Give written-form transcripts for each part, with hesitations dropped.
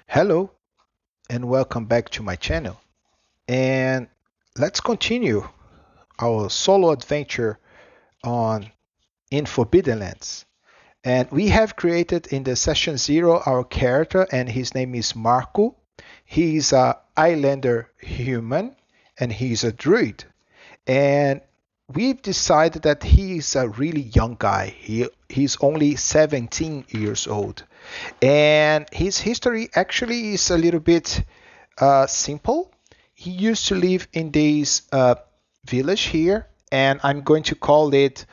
Hello and welcome back to my channel, and let's continue our solo adventure on in Forbidden Lands. And we have created in the session 0 our character, and his name is Markku. He's a islander human and he's a druid, and we've decided that he's a really young guy. He's only 17 years old, and his history actually is a little bit simple. He used to live in this village here, and I'm going to call it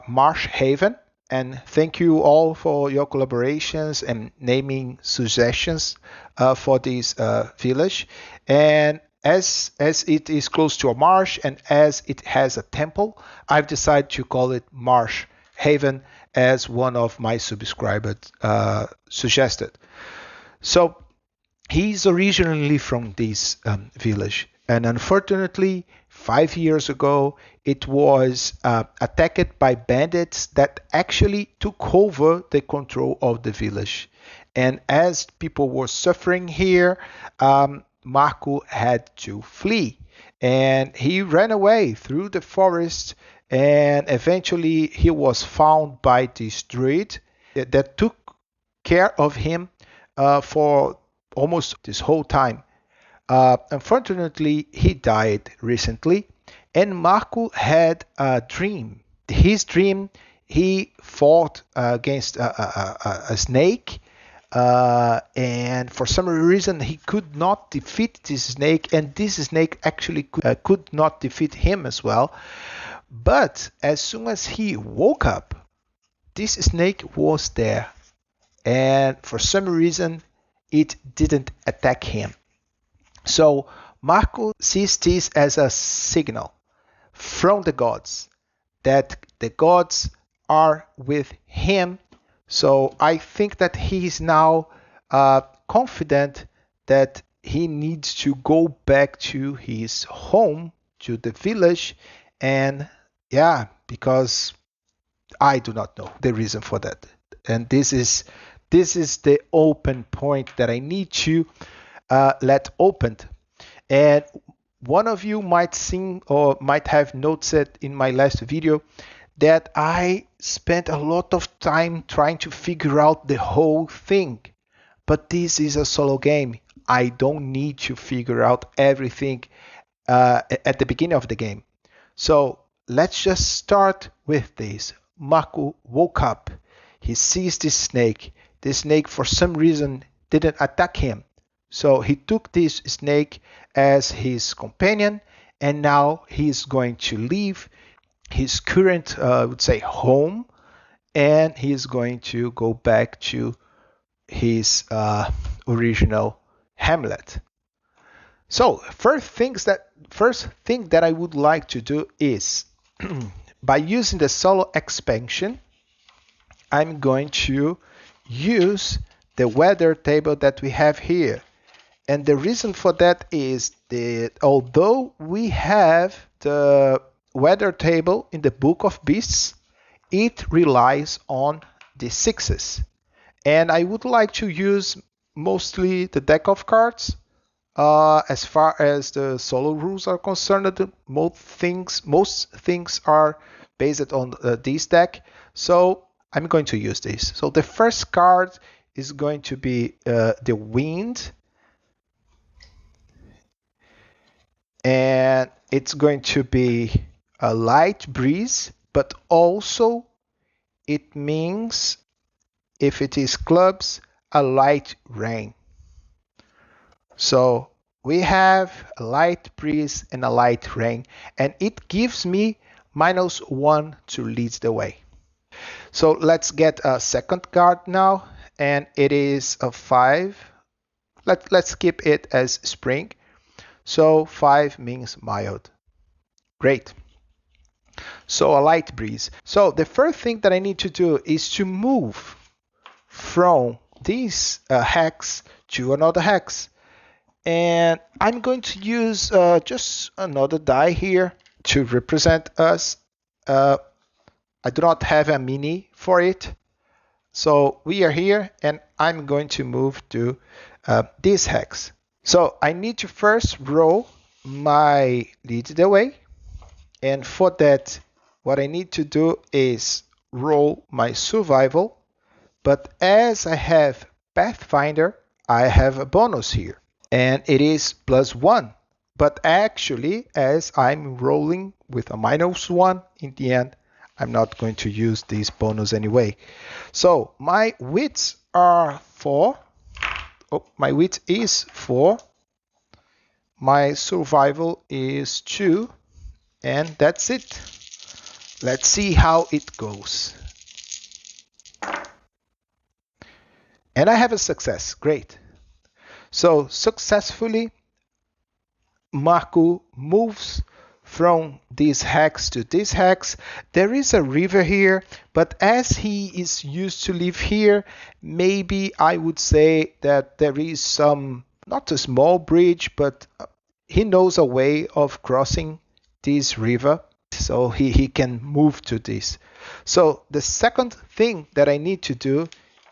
Marsh Haven. And thank you all for your collaborations and naming suggestions for this village. And as it is close to a marsh and as it has a temple, I've decided to call it Marsh Haven as one of my subscribers suggested. So he's originally from this village, and unfortunately 5 years ago it was attacked by bandits that actually took over the control of the village. And as people were suffering here, Markku had to flee, and he ran away through the forest, and eventually he was found by this druid that took care of him for almost this whole time. Unfortunately, he died recently, and Markku had a dream. His dream, he fought against a snake, and for some reason he could not defeat this snake, and this snake actually could not defeat him as well. But as soon as he woke up, this snake was there, and for some reason it didn't attack him. So Markku sees this as a signal from the gods that the gods are with him. So I think that he is now confident that he needs to go back to his home, to the village, and because I do not know the reason for that. And this is the open point that I need to let opened. And one of you might see or might have noticed in my last video that I spent a lot of time trying to figure out the whole thing. But this is a solo game. I don't need to figure out everything at the beginning of the game. So let's just start with this. Markku woke up. He sees this snake. This snake, for some reason, didn't attack him. So he took this snake as his companion, and now he's going to leave his current, I would say, home, and he's going to go back to his original hamlet. So first thing that I would like to do is by using the solo expansion, I'm going to use the weather table that we have here. And the reason for that is that although we have the weather table in the Book of Beasts, it relies on the sixes. And I would like to use mostly the deck of cards. As far as the solo rules are concerned, most things are based on this deck. So I'm going to use this. So the first card is going to be the wind. And it's going to be a light breeze, but also it means, if it is clubs, a light rain. So we have a light breeze and a light rain, and it gives me -1 to lead the way. So let's get a second card now, and it is a 5. Let's keep it as spring. So 5 means mild. Great. So a light breeze. So the first thing that I need to do is to move from this hex to another hex. And I'm going to use just another die here to represent us. I do not have a mini for it. So we are here, and I'm going to move to this hex. So I need to first roll my lead the way. And for that, what I need to do is roll my survival. But as I have Pathfinder, I have a bonus here. And it is +1. But actually, as I'm rolling with a -1 in the end, I'm not going to use this bonus anyway. So my wits are 4. Oh, my wit is 4. My survival is 2. And that's it. Let's see how it goes. And I have a success. Great. So successfully, Markku moves from this hex to this hex. There is a river here, but as he is used to live here, maybe I would say that there is some, not a small bridge, but he knows a way of crossing this river, so he can move to this. So the second thing that I need to do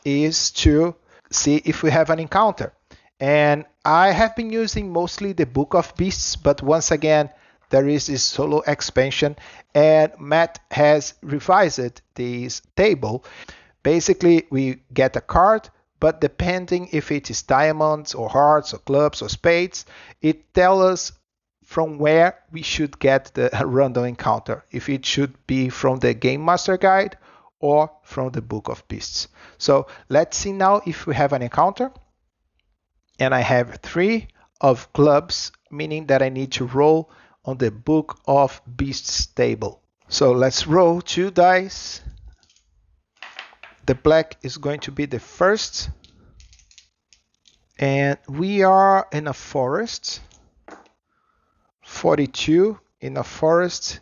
is to see if we have an encounter. And I have been using mostly the Book of Beasts, but once again, there is this solo expansion, and Matt has revised this table. Basically, we get a card, but depending if it is diamonds or hearts or clubs or spades, it tells us from where we should get the random encounter, if it should be from the Game Master Guide or from the Book of Beasts. So let's see now if we have an encounter. And I have 3 of clubs, meaning that I need to roll on the Book of Beasts table. So let's roll 2 dice. The black is going to be the first. And we are in a forest. 42 in a forest.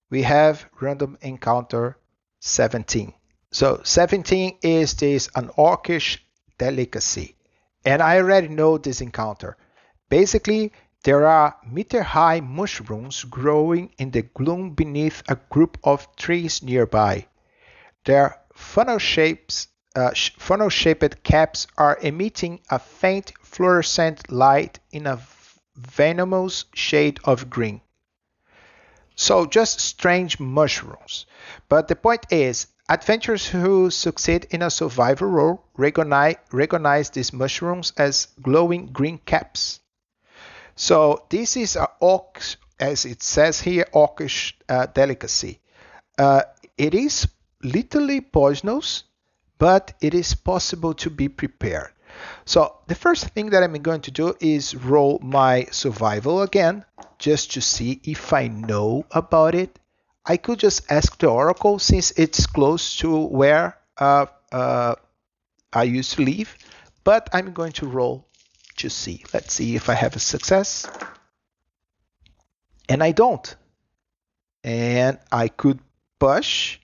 We have random encounter 17. So 17 is this an orcish delicacy. And I already know this encounter. Basically, there are meter-high mushrooms growing in the gloom beneath a group of trees nearby. Their funnel-shaped caps are emitting a faint fluorescent light in a venomous shade of green. So just strange mushrooms. But the point is, adventurers who succeed in a survival role recognize these mushrooms as glowing green caps. So this is a orc, as it says here, orcish delicacy. It is literally poisonous, but it is possible to be prepared. So the first thing that I'm going to do is roll my survival again, just to see if I know about it. I could just ask the Oracle since it's close to where I used to live, but I'm going to roll to see. Let's see if I have a success. And I don't. And I could push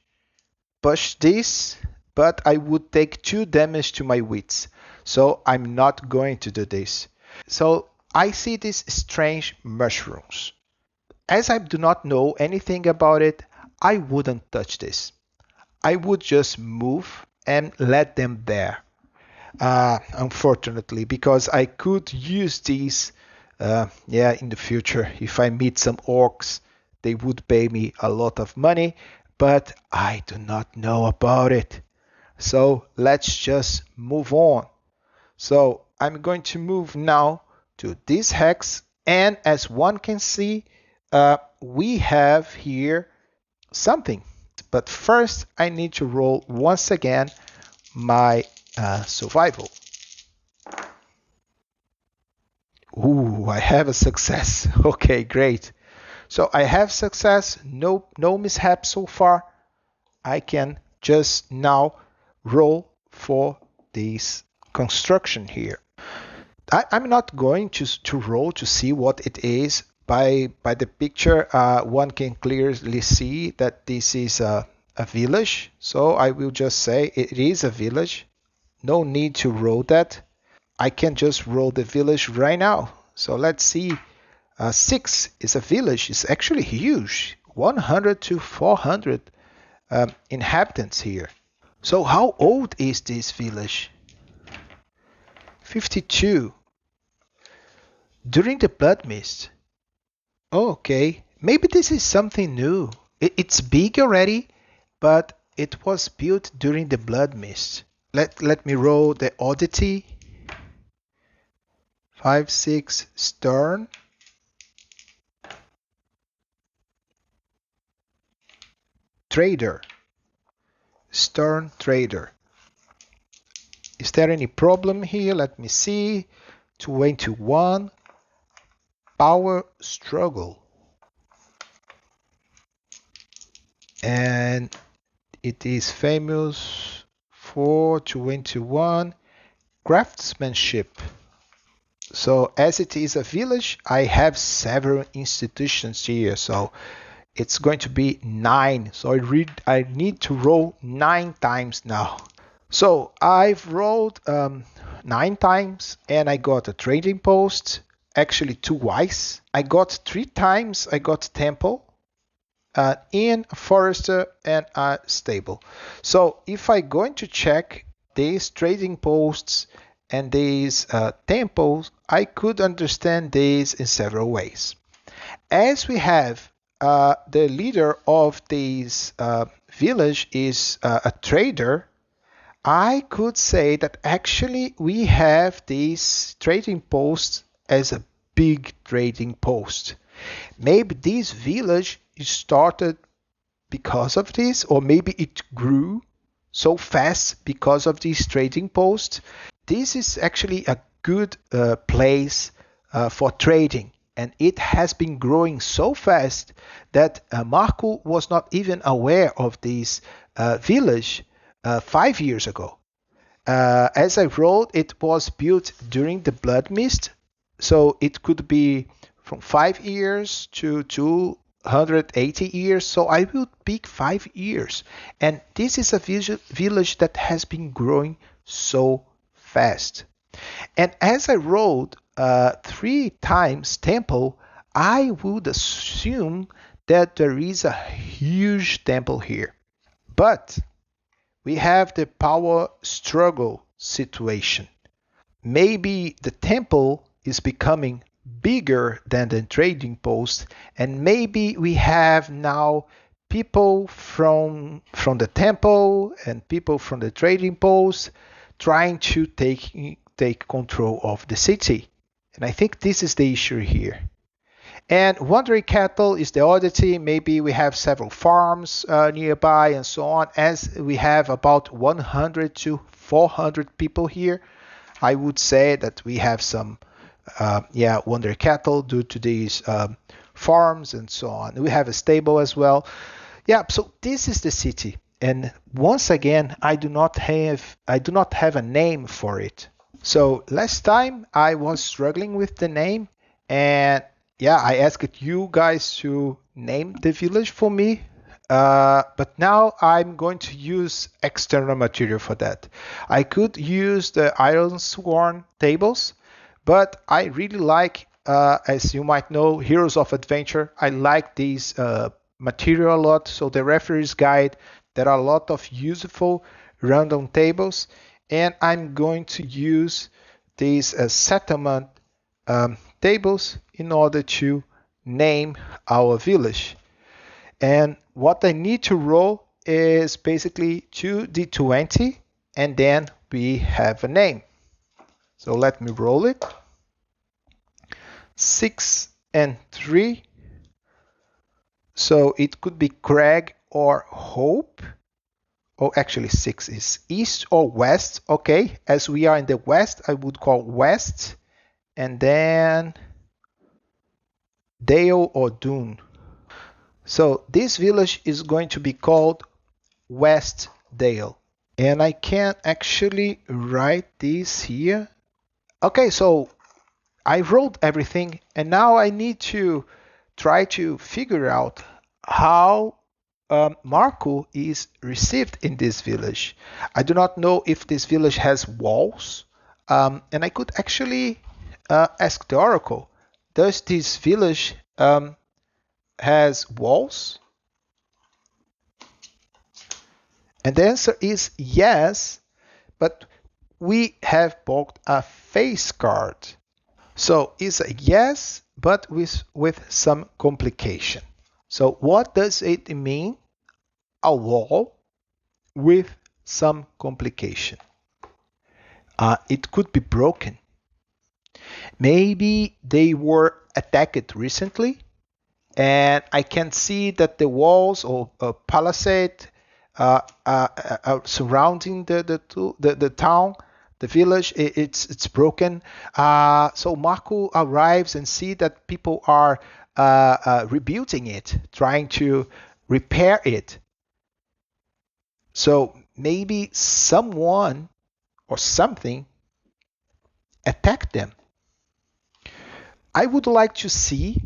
this, but I would take 2 damage to my wits. So I'm not going to do this. So I see these strange mushrooms. As I do not know anything about it, I wouldn't touch this. I would just move and let them there. Unfortunately, because I could use these in the future. If I meet some orcs, they would pay me a lot of money, but I do not know about it. So let's just move on. So I'm going to move now to this hex, and as one can see, we have here something. But first, I need to roll once again my survival. Ooh, I have a success. Okay, great. So I have success, no mishap so far. I can just now roll for this construction here. I'm not going to roll to see what it is. By the picture, one can clearly see that this is a village. So I will just say it is a village. No need to roll that. I can just roll the village right now. So let's see. 6 is a village. It's actually huge. 100 to 400 inhabitants here. So how old is this village? 52. During the Blood Mist. Okay, maybe this is something new. It's big already, but it was built during the Blood Mist. Let me roll the oddity. 5, 6, stern. Trader. Stern trader. Is there any problem here? Let me see. 21. Power struggle. And it is famous for 21 craftsmanship. So as it is a village, I have several institutions here. So it's going to be 9. So I need to roll 9 times now. So I've rolled 9 times and I got a trading post, actually twice. I got 3 times, I got temple, inn, a forester, and a stable. So if I'm going to check these trading posts and these temples, I could understand these in several ways. As we have the leader of this village is a trader, I could say that actually we have this trading post as a big trading post. Maybe this village started because of this, or maybe it grew so fast because of this trading post. This is actually a good place for trading, and it has been growing so fast that Markku was not even aware of this village 5 years ago. As I wrote, it was built during the Blood Mist, so it could be from 5 years to 280 years. So I will pick 5 years. And this is a village that has been growing so fast. And as I wrote 3 times temple, I would assume that there is a huge temple here. But we have the power struggle situation. Maybe the temple is becoming bigger than the trading post, and maybe we have now people from the temple and people from the trading post trying to take control of the city. And I think this is the issue here. And wandering cattle is the oddity. Maybe we have several farms nearby and so on. As we have about 100 to 400 people here, I would say that we have some wandering cattle due to these farms and so on. We have a stable as well. Yeah, so this is the city. And once again, I do not have a name for it. So last time I was struggling with the name, and I asked you guys to name the village for me, but now I'm going to use external material for that. I could use the Iron Sworn tables, but I really like, as you might know, Heroes of Adventure. I like these material a lot. So the referee's guide, there are a lot of useful random tables, and I'm going to use these settlement tables in order to name our village. And what I need to roll is basically 2d20, and then we have a name. So let me roll it. 6 and 3. So it could be Craig or Hope. Oh, actually 6 is east or west. Okay, as we are in the west, I would call west. And then Dale or Dune. So this village is going to be called West Dale. And I can actually write this here. Okay, so I wrote everything, and now I need to try to figure out how Markku is received in this village. I do not know if this village has walls, and I could actually ask the oracle, does this village has walls? And the answer is yes, but we have bought a face card. So it's a yes, but with some complication. So what does it mean? A wall with some complication. It could be broken. Maybe they were attacked recently, and I can see that the walls or palisade surrounding the town, the village, it's broken. So Markku arrives and see that people are rebuilding it, trying to repair it. So maybe someone or something attacked them. I would like to see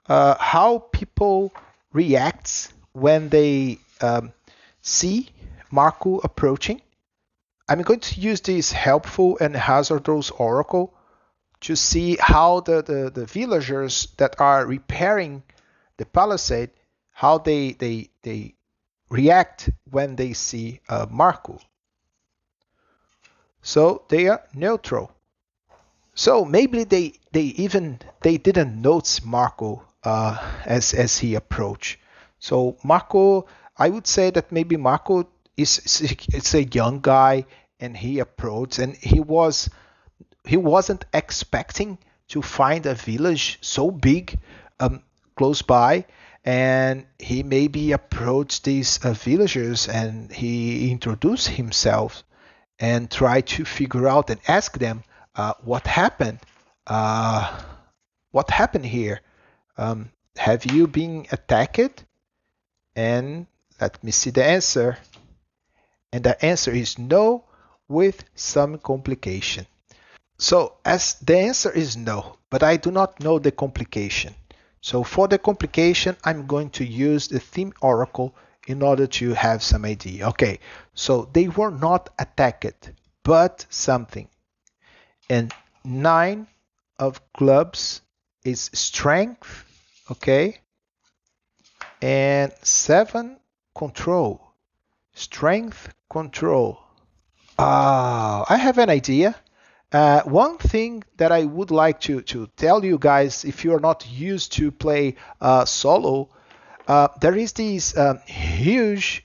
how people react when they see Markku approaching. I'm going to use this helpful and hazardous oracle to see how the villagers that are repairing the palisade, how they react when they see Markku. So they are neutral. So maybe they didn't notice Markku as he approached. So Markku, I would say that maybe Markku is a young guy, and he approached, and he wasn't expecting to find a village so big close by, and he maybe approached these villagers and he introduced himself and tried to figure out and ask them what happened. What happened here? Have you been attacked? And let me see the answer. And the answer is no, with some complication. So as the answer is no, but I do not know the complication. So for the complication, I'm going to use the theme oracle in order to have some idea. Okay, so they were not attacked, but something. And 9 of clubs is strength, okay? And 7, control. Strength, control. I have an idea. One thing that I would like to tell you guys, if you're not used to play solo, there is this huge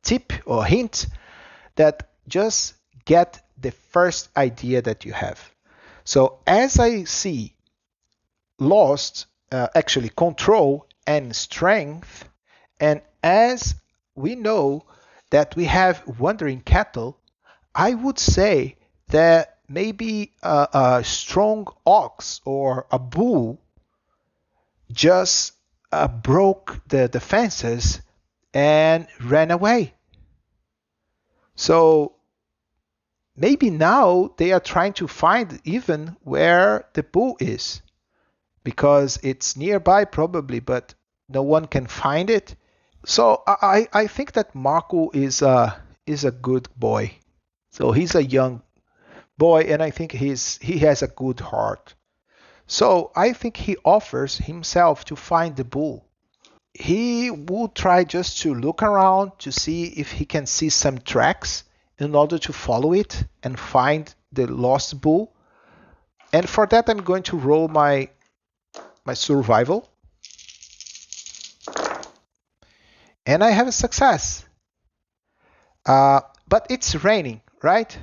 tip or hint that just get the first idea that you have. So as I see lost, actually control and strength, and as we know that we have wandering cattle, I would say that maybe a strong ox or a bull just broke the fences and ran away. So maybe now they are trying to find even where the bull is, because it's nearby probably, but no one can find it. So I think that Markku is a good boy. So he's a young boy, and I think he has a good heart. So I think he offers himself to find the bull. He will try just to look around to see if he can see some tracks in order to follow it and find the lost bull. And for that, I'm going to roll my survival. And I have a success. But it's raining, right?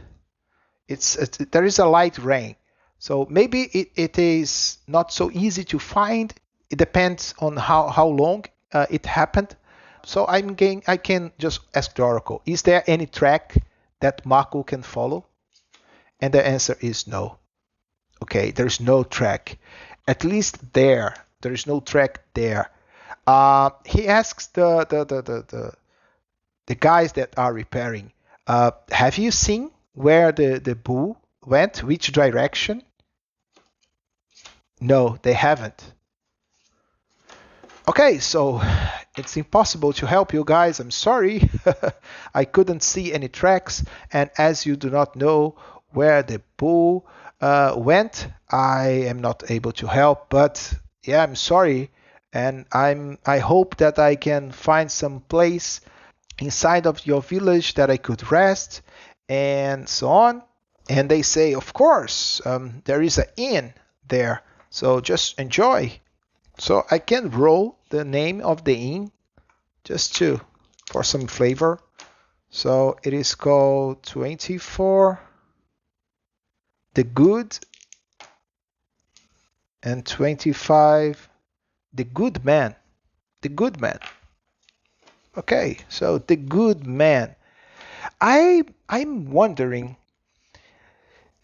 There is a light rain. So maybe it is not so easy to find. It depends on how long it happened. So I can just ask the oracle, is there any track that Markku can follow? And the answer is no. Okay, there's no track. At least there is no track there. He asks the guys that are repairing, have you seen where the bull went? Which direction? No, they haven't. Okay, so it's impossible to help you guys. I'm sorry. I couldn't see any tracks, and as you do not know where the bull went, I am not able to help. But yeah, I'm sorry, and I hope that I can find some place inside of your village that I could rest and so on. And they say, of course, there is an inn there, so just enjoy. So I can roll the name of the inn just for some flavor. So it is called 24 the Good and 25 the Good Man. The Good Man. Okay, so the Good Man. I'm wondering,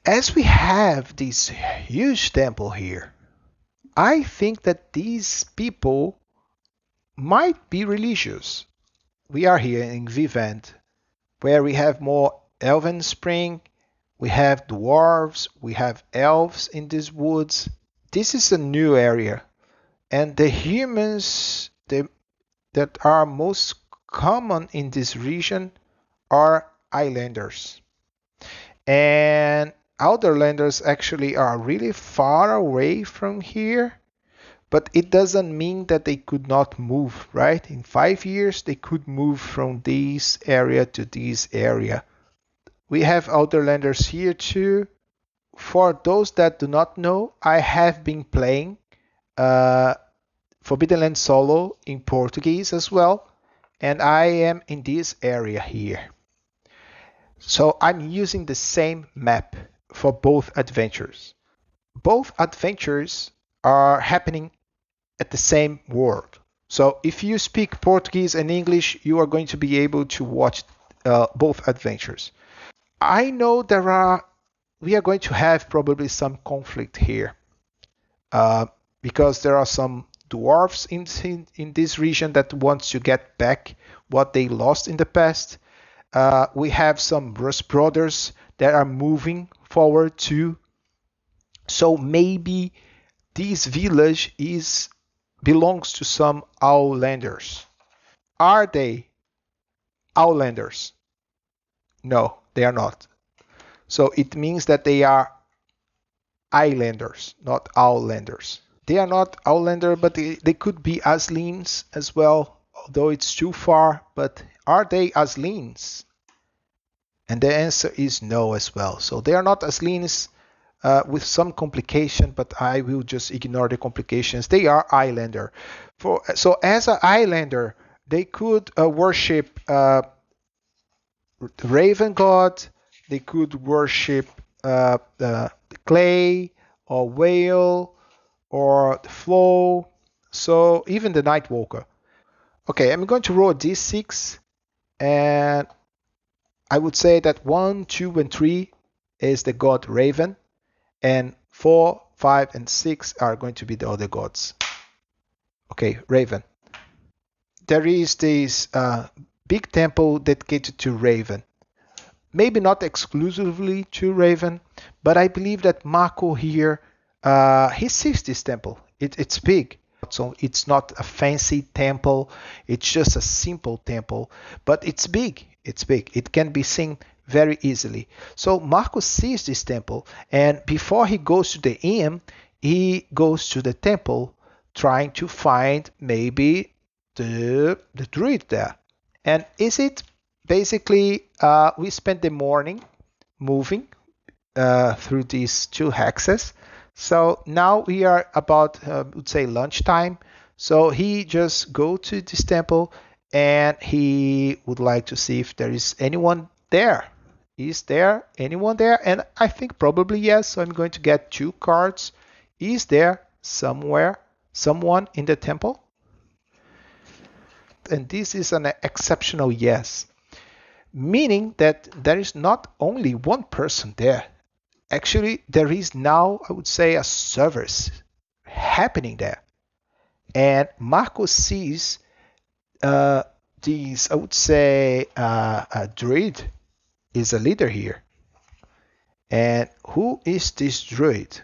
as we have this huge temple here, I think that these people might be religious. We are here in Vivant, where we have more elven spring, we have dwarves, we have elves in these woods. This is a new area, and the humans that are most common in this region are islanders. And Outerlanders actually are really far away from here, but it doesn't mean that they could not move, right? In 5 years, they could move from this area to this area. We have Outerlanders here too. For those that do not know, I have been playing Forbidden Land solo in Portuguese as well, and I am in this area here. So I'm using the same map for both adventures. Both adventures are happening at the same world. So if you speak Portuguese and English, you are going to be able to watch both adventures. I know we are going to have probably some conflict here because there are some dwarfs in this region that wants to get back what they lost in the past. We have some Rust brothers that are moving forward too. So maybe this village belongs to some Outlanders. Are they Outlanders? No, they are not. So it means that they are Islanders, not Outlanders. They are not Outlander, but they could be Aslins as well, although it's too far. But are they Aslins? And the answer is no as well. So they are not Aslins with some complication, but I will just ignore the complications. They are Islander. So as an Islander, they could worship the Raven God. They could worship the clay or whale or the flow. So even the Nightwalker. Okay, I'm going to roll a d6, and I would say that 1, 2, and 3 is the god Raven, and 4, 5, and 6 are going to be the other gods. Okay, Raven. There is this big temple dedicated to Raven. Maybe not exclusively to Raven, but I believe that Markku here, he sees this temple. It's big. So it's not a fancy temple. It's just a simple temple, but it's big. It's big. It can be seen very easily. So Markku sees this temple, and before he goes to the inn, he goes to the temple trying to find maybe the druid there. And is it basically we spent the morning moving through these 2 hexes. So now we are about, would say, lunchtime. So he just go to this temple, and he would like to see if there is anyone there. Is there anyone there? And I think probably yes. So I'm going to get 2 cards. Is there someone in the temple? And this is an exceptional yes, meaning that there is not only one person there. Actually, there is now, I would say, a service happening there. And Markku sees these, I would say, a druid is a leader here. And who is this druid?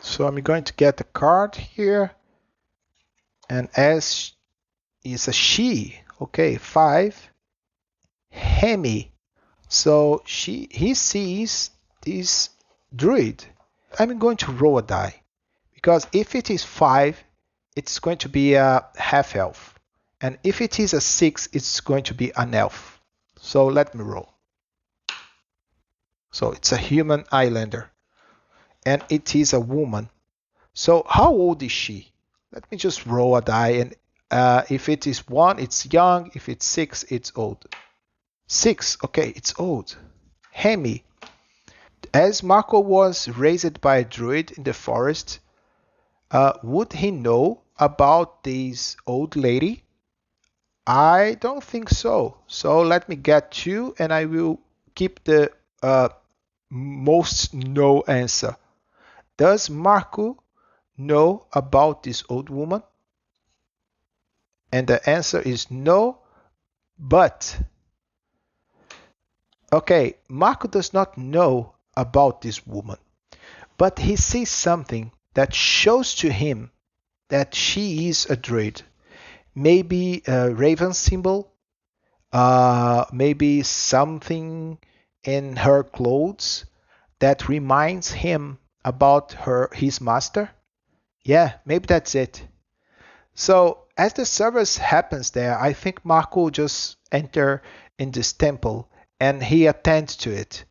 So I'm going to get a card here. And as is a she, okay, 5, Hemi. So he sees this druid. I'm going to roll a die, because if it is 5, it's going to be a half elf, And if it is a 6, it's going to be an elf. So let me roll. So it's a human islander. And it is a woman. So how old is she? Let me just roll a die. And if it is 1, it's young. If it's 6, it's old. 6, okay, it's old. Hemi. As Markku was raised by a druid in the forest, would he know about this old lady? I don't think so. So let me get 2 and I will keep the most no answer. Does Markku know about this old woman? And the answer is no, but okay, Markku does not know about this woman, but he sees something that shows to him that she is a druid. Maybe a raven symbol, maybe something in her clothes that reminds him about his master. Yeah, maybe that's it. So as the service happens there, I think Markku just enter in this temple and he attends to it.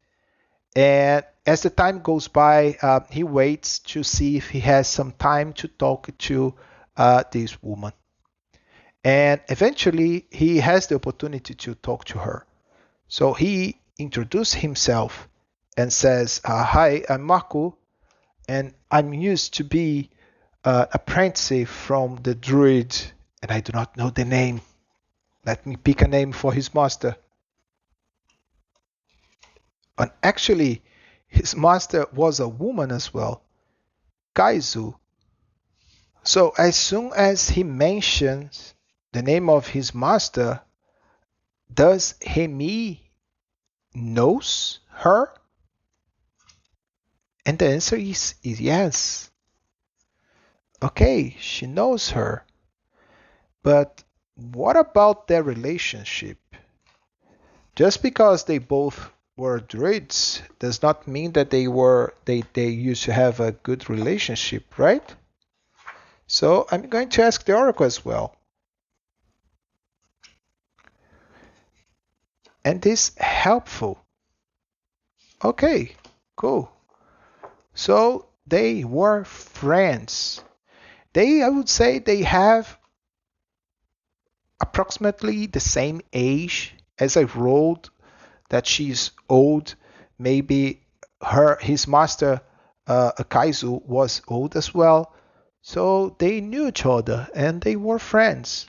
And as the time goes by, he waits to see if he has some time to talk to this woman. And eventually, he has the opportunity to talk to her. So he introduces himself and says, "Hi, I'm Markku, and I'm used to be apprentice from the druid, and I do not know the name. Let me pick a name for his master." And actually, his master was a woman as well, Kaizu. So as soon as he mentions the name of his master, does Hemi knows her? And the answer is yes. Okay, she knows her. But what about their relationship? Just because they both were druids does not mean that they used to have a good relationship, right? So I'm going to ask the oracle as well. And this helpful. Okay, cool. So they were friends. I would say they have approximately the same age. As I rolled that she's old, maybe his master Kaizu was old as well. So they knew each other and they were friends.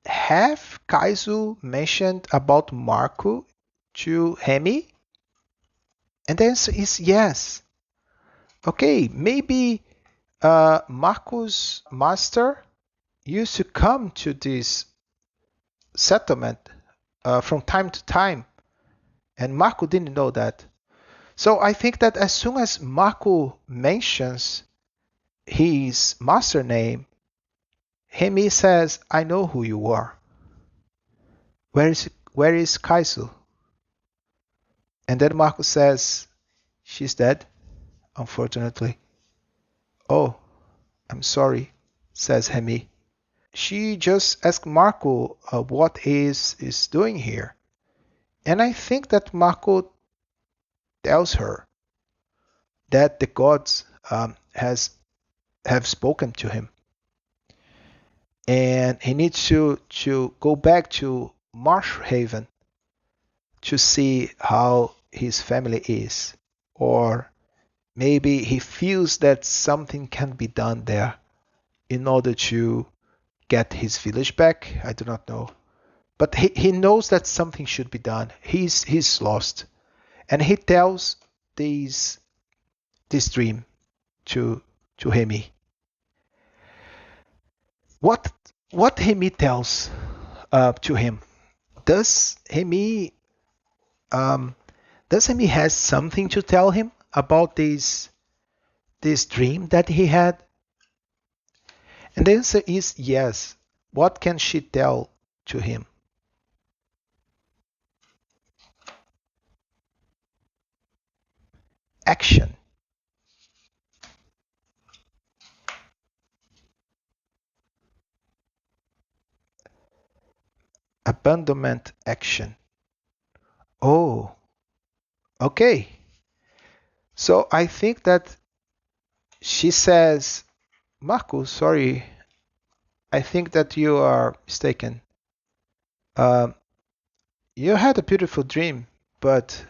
Have Kaizu mentioned about Markku to Hemi? And the answer is yes. Okay, maybe Markku's master used to come to this settlement from time to time, and Markku didn't know that. So I think that as soon as Markku mentions his master name, Hemi says, "I know who you are. Where is Kaisu?" And then Markku says, "She's dead, unfortunately." "Oh, I'm sorry," says Hemi. She just asked Markku what is doing here. And I think that Markku tells her that the gods have spoken to him, and he needs to go back to Marshhaven to see how his family is, or maybe he feels that something can be done there in order to get his village back. I do not know, but he knows that something should be done. He's lost, and he tells this dream to Hemi. What Hemi tells to him? Does Hemi has something to tell him about this dream that he had? And the answer is yes. What can she tell to him? Action. abandonment action. Oh, okay. So I think that she says, Markku, sorry, I think that you are mistaken. Um, you had a beautiful dream, but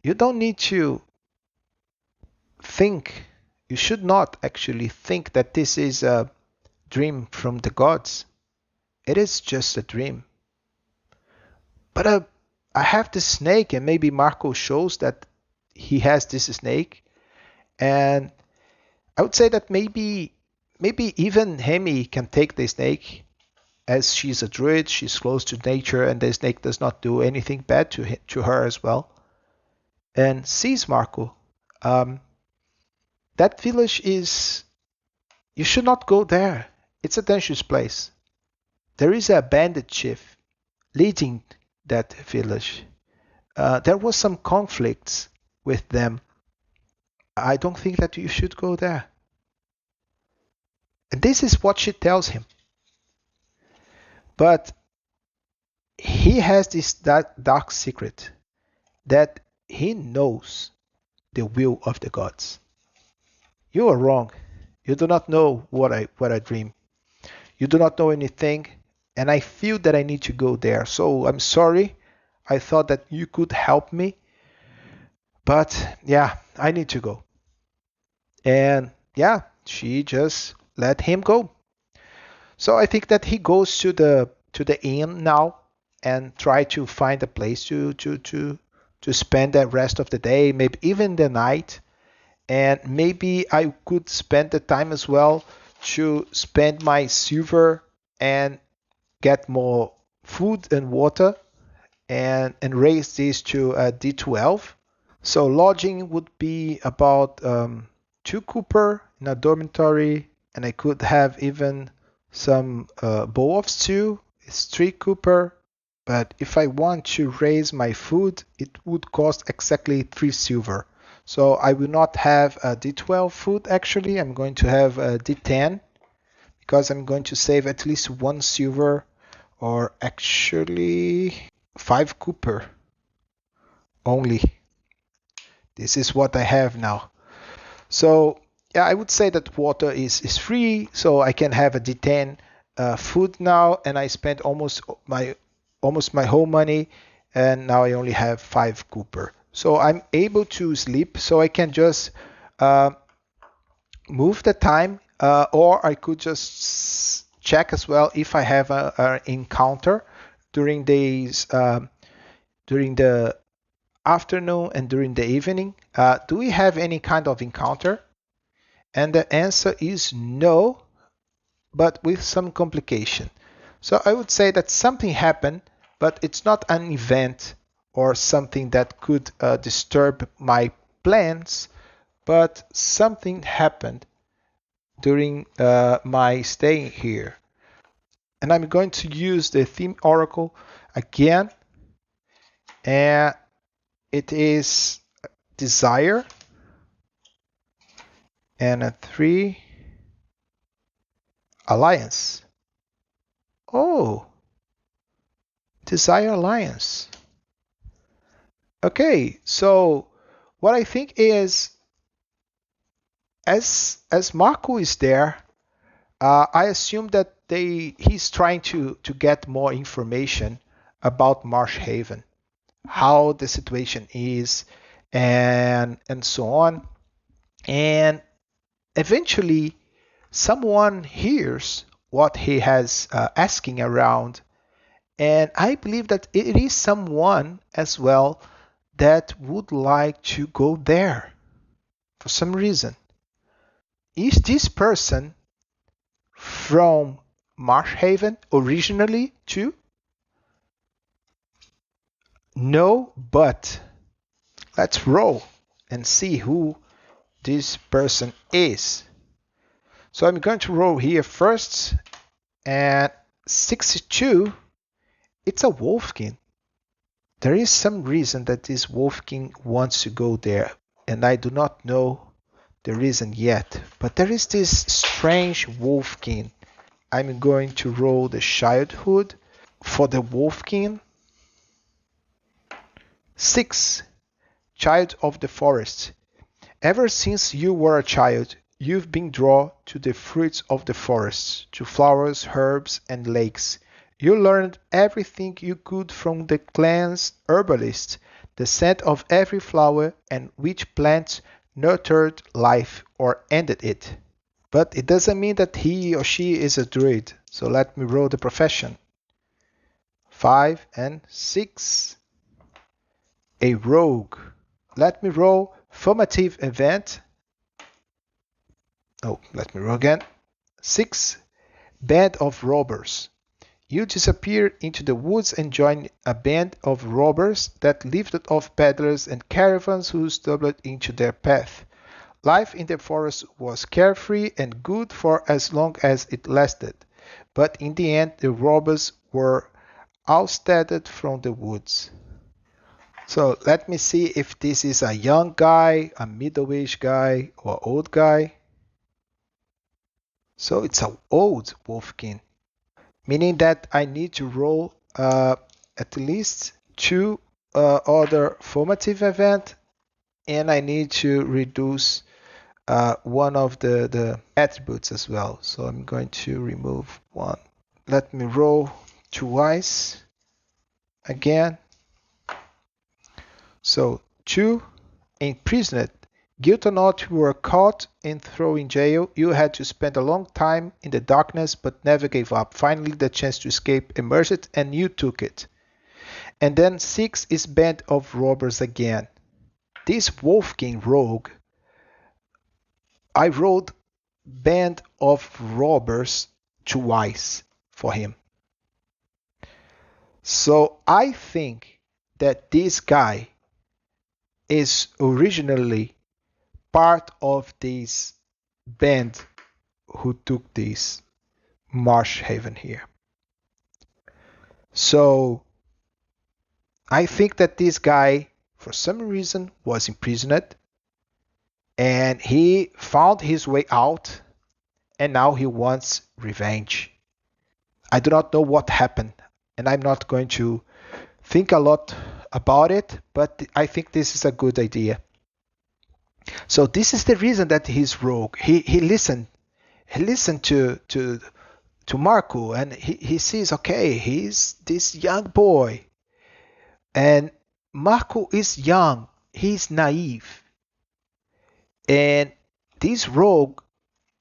you don't need to think, you should not actually think that this is a dream from the gods. It is just a dream. But I have this snake, and maybe Marco shows that he has this snake. And I would say that maybe even Hemi can take the snake, as she's a druid, she's close to nature, and the snake does not do anything bad to her as well. And sees Marco. That village is. You should not go there. It's a dangerous place. There is a bandit chief leading that village. There was some conflicts with them. I don't think that you should go there. And this is what she tells him. But he has this dark secret that he knows the will of the gods. You are wrong. You do not know what I dream. You do not know anything, and I feel that I need to go there. So I'm sorry. I thought that you could help me. But yeah, I need to go. And yeah, she just let him go. So I think that he goes to the inn now and try to find a place to spend the rest of the day, maybe even the night. And maybe I could spend the time as well to spend my silver and get more food and water and raise this to a D12. So lodging would be about 2 copper in a dormitory, and I could have even some bowl of stew. It's 3 copper. But if I want to raise my food, it would cost exactly 3 silver. So I will not have a D12 food actually. I'm going to have a D10 because I'm going to save at least 1 silver, or actually 5 copper only. This is what I have now. So yeah, I would say that water is free, so I can have a D10 food now, and I spent almost my whole money, and now I only have 5 copper. So I'm able to sleep, so I can just move the time, or I could just check as well if I have an encounter during during the afternoon and during the evening. Do we have any kind of encounter? And the answer is no, but with some complication. So I would say that something happened, but it's not an event or something that could disturb my plans, but something happened during my stay here. And I'm going to use the theme oracle again, and it is desire and a 3 alliance. Oh, desire alliance. Okay, so what I think is, as Markku is there, I assume that he's trying to get more information about Marsh Haven, how the situation is, and so on. And eventually, someone hears what he has asking around, and I believe that it is someone as well that would like to go there for some reason. Is this person from Marshhaven originally too? No, but let's roll and see who this person is. So I'm going to roll here first, and 62, it's a Wolfkin. There is some reason that this Wolfkin wants to go there, and I do not know the reason yet, but there is this strange Wolfkin. I'm going to roll the childhood. for the Wolf King. 6. Child of the forest. Ever since you were a child, you've been drawn to the fruits of the forest, to flowers, herbs, and lakes. You learned everything you could from the clan's herbalist, the scent of every flower and which plants nurtured life or ended it. But it doesn't mean that he or she is a druid. So let me roll the profession. 5 and 6. A rogue. Let me roll formative event. Oh, let me roll again. 6. Band of robbers. You disappear into the woods and join a band of robbers that lifted off peddlers and caravans who stumbled into their path. Life in the forest was carefree and good for as long as it lasted, but in the end the robbers were ousted from the woods. So let me see if this is a young guy, a middle-aged guy, or old guy. So it's an old wolfkin, meaning that I need to roll at least 2 other formative events, and I need to reduce one of the attributes as well. So I'm going to remove 1. Let me roll twice again. So 2, imprisoned. Guilty or not, you were caught and thrown in jail. You had to spend a long time in the darkness but never gave up. Finally, the chance to escape emerged and you took it. And then 6 is band of robbers again. This Wolfking rogue, I rolled band of robbers twice for him. So I think that this guy is originally part of this band who took this marsh haven here. So I think that this guy, for some reason, was imprisoned and he found his way out and now he wants revenge. I do not know what happened and I'm not going to think a lot about it, but I think this is a good idea. So this is the reason that he's rogue. He listened to Markku, and he sees, okay, he's this young boy, and Markku is young, he's naive, and this rogue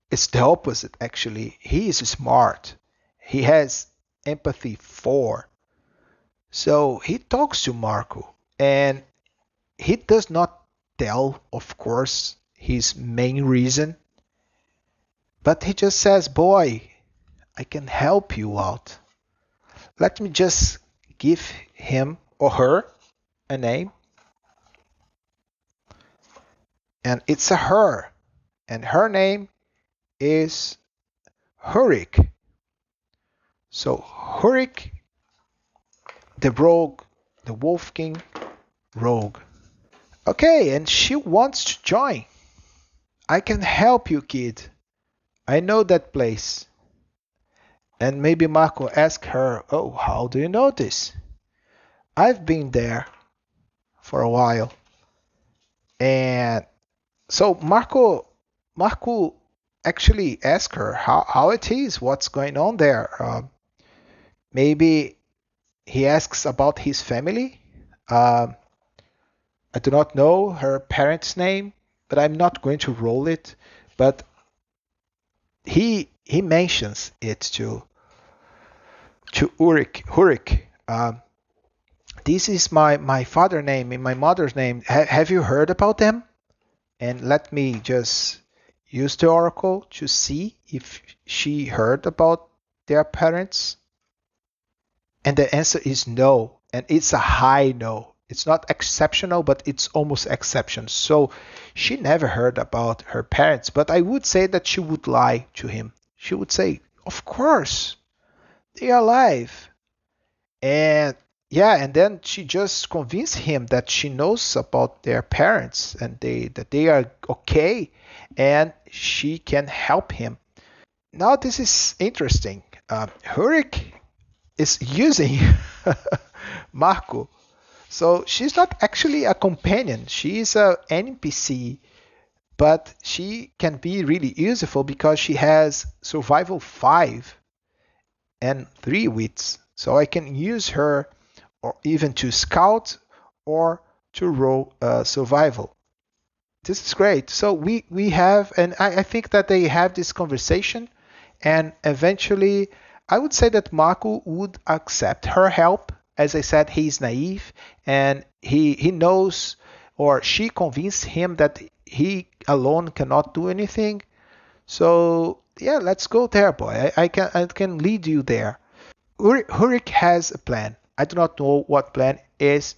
is the opposite. Actually, he is smart, he has empathy for, so he talks to Markku, and he does not tell, of course, his main reason, but he just says, boy, I can help you out. Let me just give him or her a name. And it's a her. And her name is Hurik. So Hurik, the rogue, the Wolf King rogue. Okay, and she wants to join. I can help you, kid. I know that place. And maybe Markku asks her, oh, how do you know this? I've been there for a while. And so Markku actually asks her how it is, what's going on there. Maybe he asks about his family. I do not know her parents' name, but I'm not going to roll it. But he mentions it to Hurik. This is my father's name and my mother's name. Have you heard about them? And let me just use the oracle to see if she heard about their parents. And the answer is no, and it's a high no. It's not exceptional, but it's almost exception. So she never heard about her parents, but I would say that she would lie to him. She would say, of course, they are alive. And yeah, and then she just convinced him that she knows about their parents and that they are okay and she can help him. Now this is interesting. Hurik is using Markku. So she's not actually a companion. She's an NPC, but she can be really useful because she has survival 5 and 3 wits. So I can use her or even to scout or to roll survival. This is great. So we have, and I think that they have this conversation, and eventually I would say that Markku would accept her help. As I said, he's naive, and he knows, or she convinced him that he alone cannot do anything. So yeah, let's go there, boy. I can lead you there. Hurik has a plan. I do not know what plan is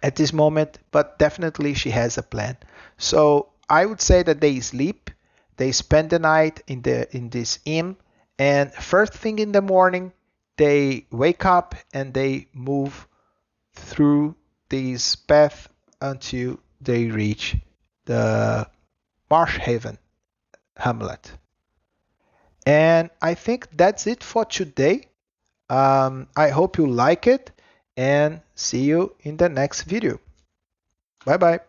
at this moment, but definitely she has a plan. So I would say that they sleep, they spend the night in this inn, and first thing in the morning they wake up and they move through this path until they reach the Marsh Haven hamlet. And I think that's it for today. I hope you like it and see you in the next video. Bye bye.